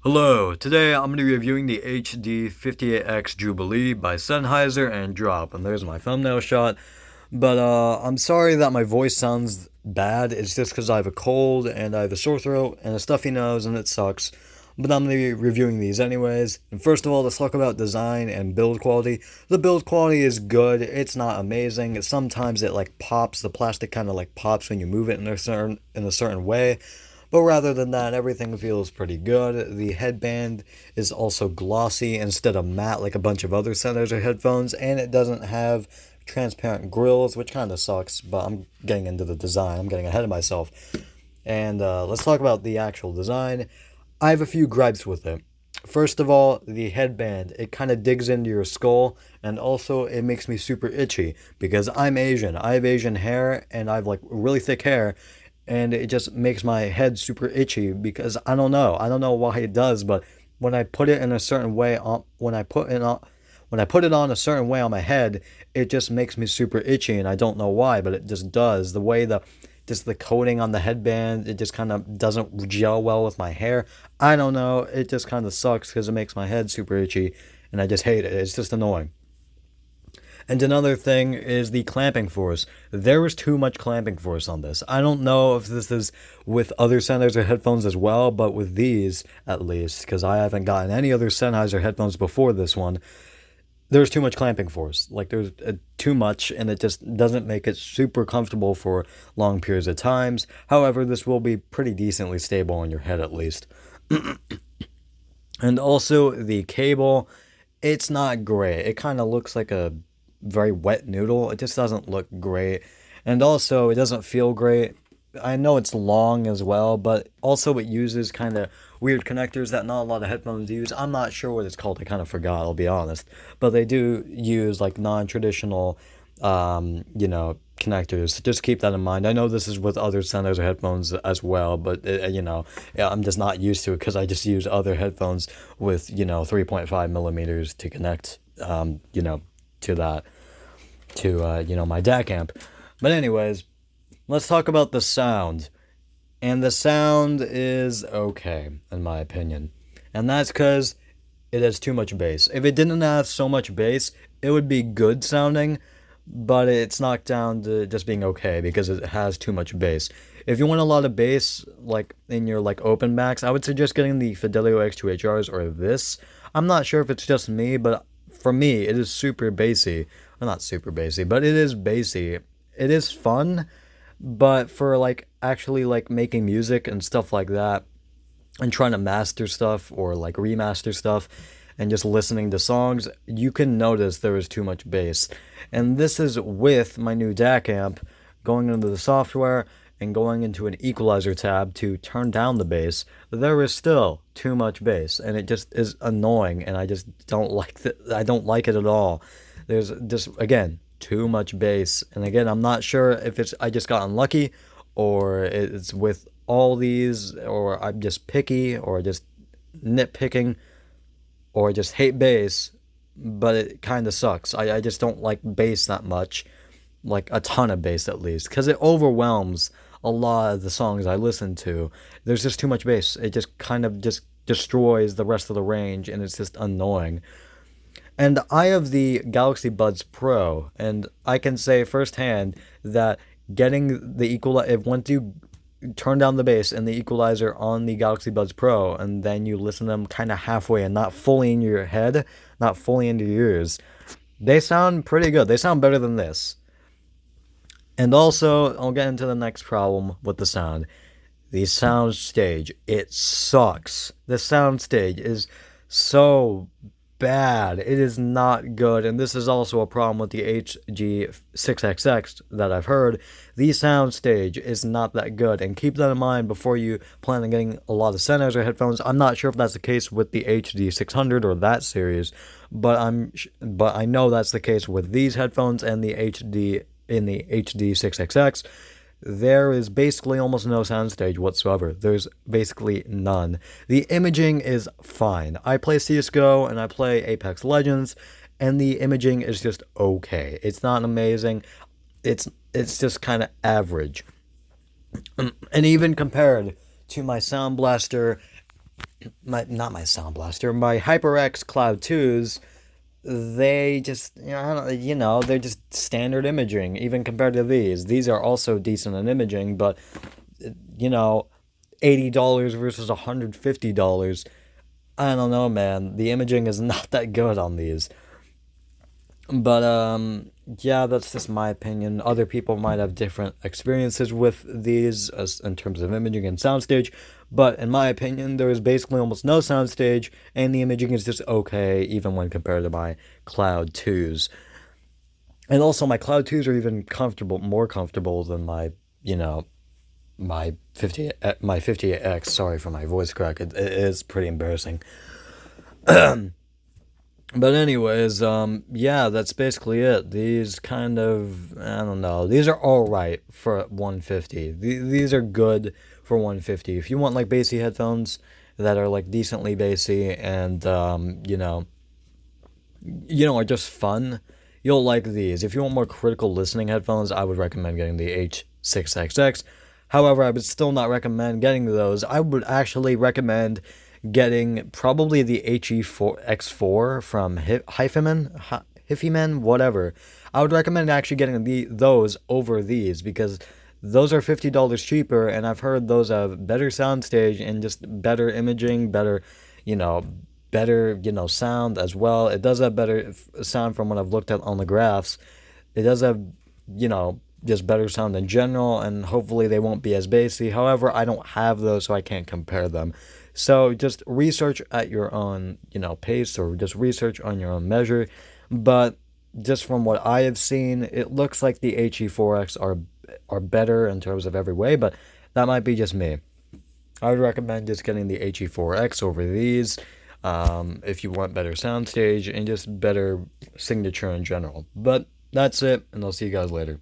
Hello, today I'm going to be reviewing the HD58X Jubilee by Sennheiser and Drop, and there's my thumbnail shot. But I'm sorry that my voice sounds bad. It's just because I have a cold and I have a sore throat and a stuffy nose and it sucks. But I'm going to be reviewing these anyways. And first of all, let's talk about design and build quality. The build quality is good. It's not amazing. Sometimes it like pops. The plastic kind of like pops when you move it in a certain way. But rather than that, everything feels pretty good. The headband is also glossy instead of matte like a bunch of other Sennheiser headphones, and it doesn't have transparent grills, which kind of sucks, but I'm getting into the design. I'm getting ahead of myself. And let's talk about the actual design. I have a few gripes with it. First of all, the headband, it kind of digs into your skull, and also it makes me super itchy because I'm Asian. I have Asian hair, and I have like really thick hair, and it just makes my head super itchy because I don't know. I don't know why it does, but when I put it in a certain way when I put it on a certain way on my head, it just makes me super itchy, and I don't know why, but it just does. The way the coating on the headband, it just kind of doesn't gel well with my hair. I don't know. It just kind of sucks because it makes my head super itchy, and I just hate it. It's just annoying. And another thing is the clamping force. There was too much clamping force on this. I don't know if this is with other Sennheiser headphones as well, but with these at least, because I haven't gotten any other Sennheiser headphones before this one, there's too much clamping force. Like there's too much, and it just doesn't make it super comfortable for long periods of times. However, this will be pretty decently stable on your head at least. And also the cable, it's not great. It kind of looks like a very wet noodle. It just doesn't look great. And also, it doesn't feel great. I know it's long as well, but also it uses kind of weird connectors that not a lot of headphones use. I'm not sure what it's called. I kind of forgot, I'll be honest. But they do use like non-traditional, connectors. Just keep that in mind. I know this is with other Sennheiser headphones as well, but yeah, I'm just not used to it because I just use other headphones with 3.5 millimeters to connect, to that my DAC amp. But anyways, let's talk about the sound. And the sound is okay, in my opinion. And that's because it has too much bass. If it didn't have so much bass, it would be good sounding, but it's knocked down to just being okay because it has too much bass. If you want a lot of bass, like in your like open backs, I would suggest getting the Fidelio X2HRs or this. I'm not sure if it's just me, but for me, it is super bassy. Well, not super bassy, but it is bassy. It is fun, but for like actually like making music and stuff like that, and trying to master stuff or like remaster stuff, and just listening to songs, you can notice there is too much bass. And this is with my new DAC amp going into the software and going into an equalizer tab to turn down the bass. There is still too much bass, and it just is annoying, and I just don't like I don't like it at all. There's just again too much bass, and again I'm not sure if it's I just got unlucky, or it's with all these, or I'm just picky, or just nitpicking, or just hate bass, but it kind of sucks. I just don't like bass that much, like a ton of bass at least, because it overwhelms a lot of the songs I listen to. There's just too much bass. It just kind of just destroys the rest of the range, and it's just annoying. And I have the Galaxy Buds Pro, and I can say firsthand that getting the if once you turn down the bass and the equalizer on the Galaxy Buds Pro, and then you listen to them kind of halfway and not fully in your head, not fully into your ears, they sound pretty good. They sound better than this. And also, I'll get into the next problem with the sound. The sound stage, it sucks. The sound stage is so bad. It is not good, and this is also a problem with the HD58X that I've heard. The sound stage is not that good, and keep that in mind before you plan on getting a lot of Sennheiser headphones. I'm not sure if that's the case with the HD600 or that series, but I know that's the case with these headphones and the HD6XX. There is basically almost no soundstage whatsoever. There's basically none. The imaging is fine. I play CSGO and I play Apex Legends, and the imaging is just okay. It's not amazing. It's just kind of average. And even compared to my Sound Blaster not my Sound Blaster, my HyperX Cloud 2s, they just, they're just standard imaging, even compared to these. These are also decent in imaging, but, you know, $80 versus $150. I don't know, man. The imaging is not that good on these. But yeah, that's just my opinion. Other people might have different experiences with these as in terms of imaging and soundstage, but in my opinion, there is basically almost no soundstage, and the imaging is just okay, even when compared to my Cloud 2s. And also, my Cloud 2s are even more comfortable than my, you know, my 58X. Sorry for my voice crack. It is pretty embarrassing. But anyways, yeah, that's basically it. These kind of, I don't know. These are all right for 150. These are good for 150. If you want like bassy headphones that are like decently bassy and are just fun, you'll like these. If you want more critical listening headphones, I would recommend getting the H6XX. However, I would still not recommend getting those. I would actually recommend getting probably the HE4X4 from Hiffyman, whatever. I would recommend actually getting those over these because those are $50 cheaper, and I've heard those have better soundstage and just better imaging, you know, sound as well. It does have better sound from what I've looked at on the graphs. It does have, just better sound in general, and hopefully they won't be as bassy. However, I don't have those, so I can't compare them. So just research at your own, pace, or just research on your own measure. But just from what I have seen, it looks like the HE4X are better in terms of every way, but that might be just me. I would recommend just getting the HE4X over these if you want better soundstage and just better signature in general. But that's it, and I'll see you guys later.